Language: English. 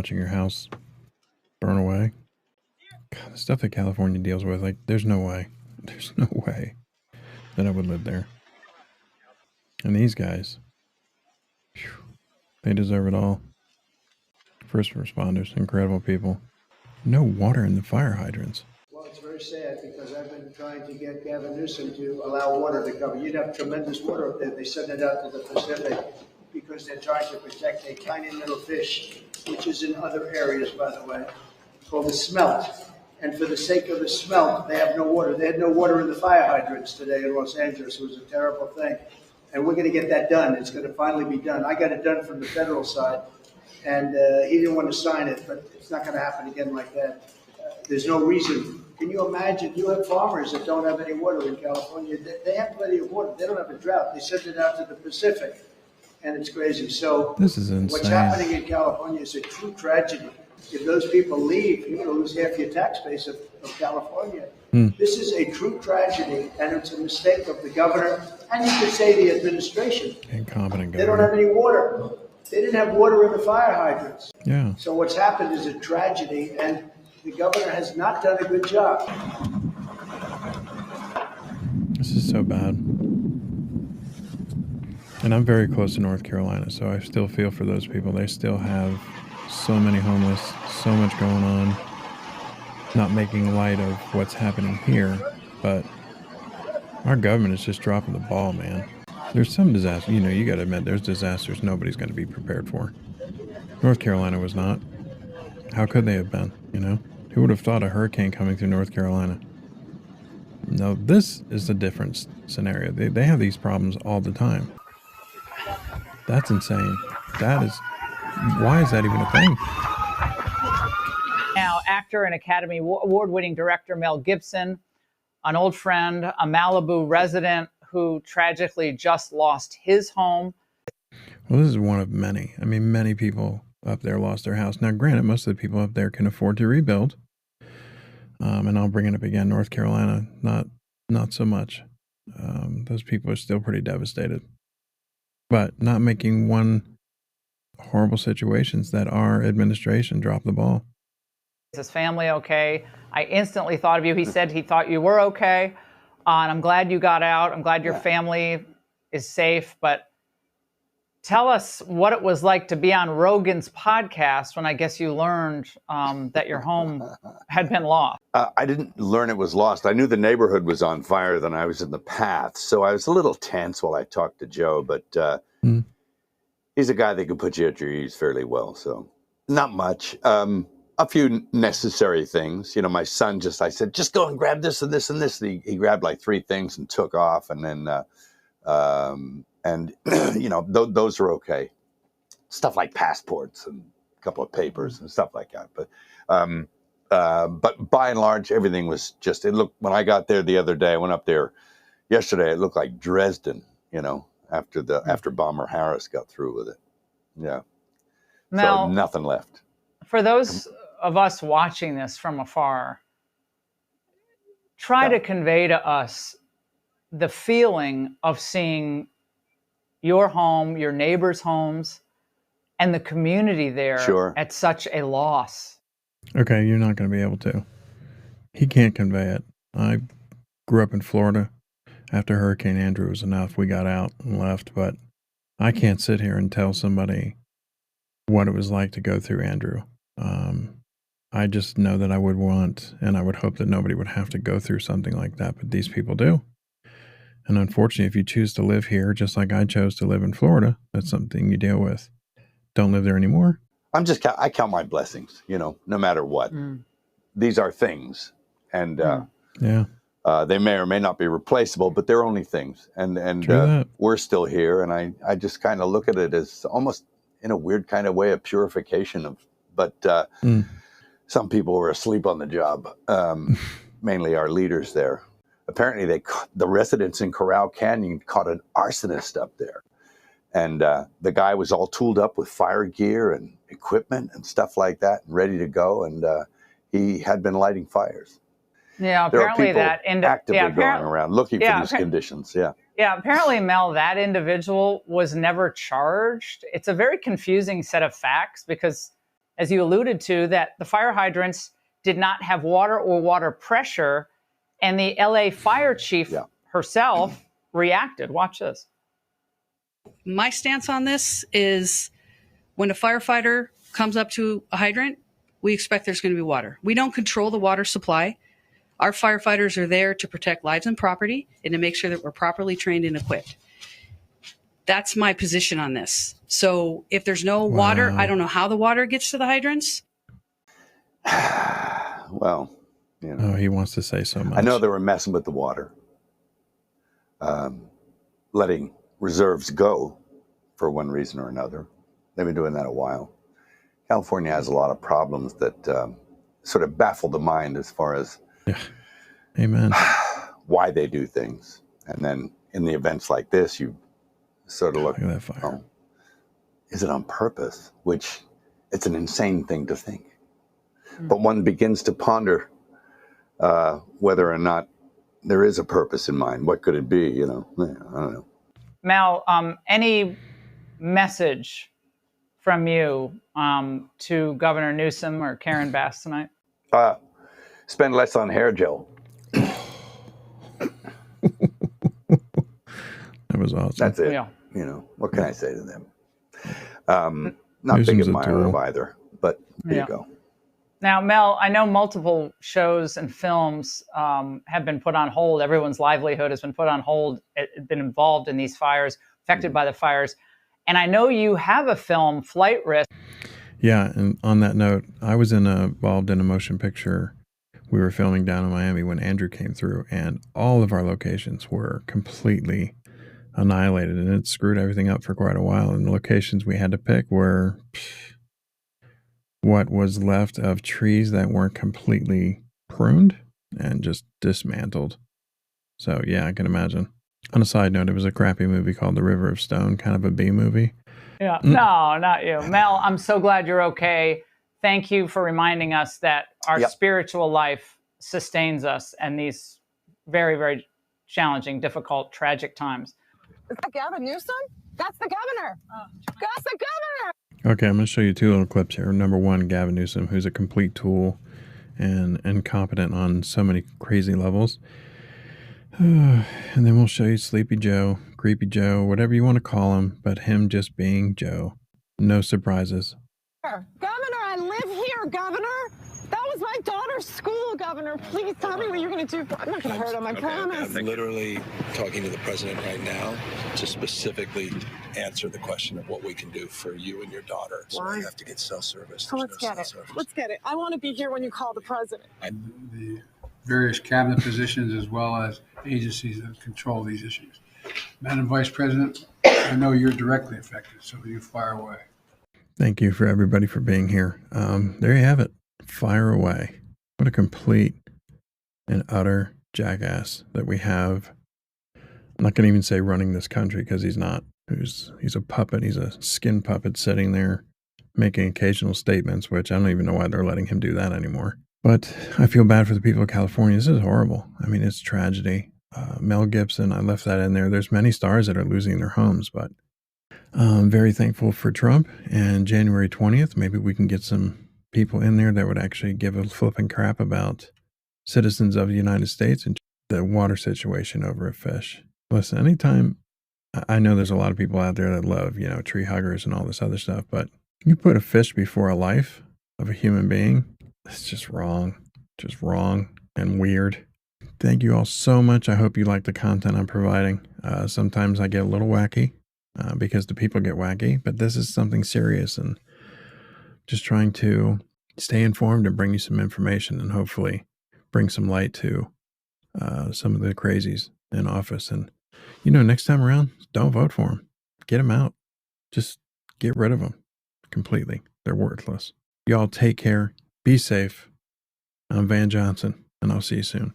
watching your house burn away. God, the stuff that California deals with, like, there's no way that I would live there. And these guys, whew, they deserve it all. First responders, incredible people. No water in the fire hydrants. Well, it's very sad because I've been trying to get Gavin Newsom to allow water to come. You'd have tremendous water up there. They send it out to the Pacific because they're trying to protect a tiny little fish, which is in other areas, by the way, called the smelt. And for the sake of the smelt, they have no water. They had no water in the fire hydrants today in Los Angeles. It was a terrible thing. And we're going to get that done. It's going to finally be done. I got it done from the federal side. And he didn't want to sign it, but it's not going to happen again like that. There's no reason. Can you imagine? You have farmers that don't have any water in California. They have plenty of water. They don't have a drought. They send it out to the Pacific, and it's crazy. So this is insane. What's happening in California is a true tragedy. If those people leave, you're going to lose half your tax base of California. This is a true tragedy, and it's a mistake of the governor, and you could say the administration. Incompetent governor. They don't have any water. They didn't have water in the fire hydrants. Yeah. So what's happened is a tragedy, and the governor has not done a good job. This is so bad. And I'm very close to North Carolina, so I still feel for those people. They still have so many homeless, so much going on. Not making light of what's happening here, but our government is just dropping the ball, man. There's some disaster. You know, you got to admit, there's disasters nobody's going to be prepared for. North Carolina was not. How could they have been, you know? Who would have thought a hurricane coming through North Carolina? No, this is a different scenario. They have these problems all the time. That's insane. That is... Why is that even a thing? Now, actor and Academy Award-winning director Mel Gibson, an old friend, a Malibu resident who tragically just lost his home. Well, this is one of many. I mean, many people up there lost their house. Now, granted, most of the people up there can afford to rebuild. And I'll bring it up again. North Carolina, not so much. Those people are still pretty devastated. But not making one horrible situations that our administration dropped the ball. Is his family okay? I instantly thought of you. He said he thought you were okay. And I'm glad you got out. I'm glad your family is safe. But tell us what it was like to be on Rogan's podcast when I guess you learned that your home had been lost. I didn't learn it was lost. I knew the neighborhood was on fire, then I was in the path. So I was a little tense while I talked to Joe, but he's a guy that can put you at your ease fairly well. So not much. A few necessary things. You know, my son I said, just go and grab this and this and this. And he grabbed like 3 things and took off. And then, you know, those are okay. Stuff like passports and a couple of papers and stuff like that. But by and large, everything was just, it looked, when I got there the other day, I went up there yesterday, it looked like Dresden, you know, after Bomber Harris got through with it. Yeah. Mel, so nothing left. For those of us watching this from afar, try to convey to us the feeling of seeing your home, your neighbors' homes, and the community there at such a loss. Okay, you're not going to be able to. He can't convey it. I grew up in Florida. After Hurricane Andrew was enough, we got out and left, but I can't sit here and tell somebody what it was like to go through Andrew. I just know that I would want, and I would hope that nobody would have to go through something like that, but these people do. And unfortunately, if you choose to live here, just like I chose to live in Florida, that's something you deal with. Don't live there anymore. I count my blessings, you know, no matter what. These are things. And they may or may not be replaceable, but they're only things. And we're still here. And I just kind of look at it as almost in a weird kind of way, a purification but some people were asleep on the job, mainly our leaders there. Apparently, the residents in Corral Canyon caught an arsonist up there. And the guy was all tooled up with fire gear and equipment and stuff like that, and ready to go. And he had been lighting fires. Yeah, apparently there are people actively going around looking for these conditions. Yeah. Yeah, apparently, Mel, that individual was never charged. It's a very confusing set of facts because as you alluded to, that the fire hydrants did not have water or water pressure, and the LA fire chief herself reacted. Watch this. My stance on this is when a firefighter comes up to a hydrant, we expect there's going to be water. We don't control the water supply. Our firefighters are there to protect lives and property and to make sure that we're properly trained and equipped. That's my position on this. So if there's no water, I don't know how the water gets to the hydrants. Well, you know. Oh, he wants to say so much. I know they were messing with the water, letting reserves go for one reason or another. They've been doing that a while. California has a lot of problems that sort of baffle the mind as far as Amen. why they do things. And then in the events like this, you sort of look at that fire. Oh, is it on purpose? Which it's an insane thing to think. But one begins to ponder whether or not there is a purpose in mind. What could it be? You know, I don't know. Mal, any message from you to Governor Newsom or Karen Bass tonight? Spend less on hair gel. That was awesome. That's it. Yeah. You know, what can I say to them? Not Newsom's big a admirer tool. of either, but there you go. Now, Mel, I know multiple shows and films have been put on hold. Everyone's livelihood has been put on hold, been involved in these fires, affected by the fires. And I know you have a film, Flight Risk. Yeah, and on that note, I was involved in a motion picture. We were filming down in Miami when Andrew came through, and all of our locations were completely annihilated, and it screwed everything up for quite a while. And the locations we had to pick were what was left of trees that weren't completely pruned and just dismantled. So yeah, I can imagine. On a side note, it was a crappy movie called The River of Stone, kind of a B movie. Yeah, no, not you. Mel, I'm so glad you're okay. Thank you for reminding us that our spiritual life sustains us in these very, very challenging, difficult, tragic times. Is that Gavin Newsom? That's the governor. That's the governor. Okay, I'm going to show you two little clips here. Number one, Gavin Newsom, who's a complete tool and incompetent on so many crazy levels. And then we'll show you Sleepy Joe, Creepy Joe, whatever you want to call him, but him just being Joe. No surprises. Governor, I live here, Governor. That was my daughter's school, Governor. Please tell me what you're going to do. I'm not going to hurt him, I promise. I'm literally talking to the president right now to specifically answer the question of what we can do for you and your daughter. So I have to get cell service. So let's get it. Let's get it. I want to be here when you call the president. The various cabinet positions as well as agencies that control these issues. Madam Vice President, I know you're directly affected, so you fire away. Thank you for everybody for being here. There you have it. Fire away. What a complete and utter jackass that we have. I'm not going to even say running this country because he's not. He's a puppet. He's a skin puppet sitting there making occasional statements, which I don't even know why they're letting him do that anymore. But I feel bad for the people of California. This is horrible. I mean, it's tragedy. Mel Gibson, I left that in there. There's many stars that are losing their homes, but I'm very thankful for Trump. And January 20th, maybe we can get some people in there that would actually give a flipping crap about citizens of the United States and the water situation over a fish. Listen, anytime, I know there's a lot of people out there that love, tree huggers and all this other stuff, but you put a fish before a life of a human being, it's just wrong and weird. Thank you all so much. I hope you like the content I'm providing. Sometimes I get a little wacky because the people get wacky, but this is something serious and just trying to stay informed and bring you some information and hopefully bring some light to some of the crazies in office. And, next time around, don't vote for them. Get them out. Just get rid of them completely. They're worthless. Y'all take care. Be safe. I'm Van Johnson, and I'll see you soon.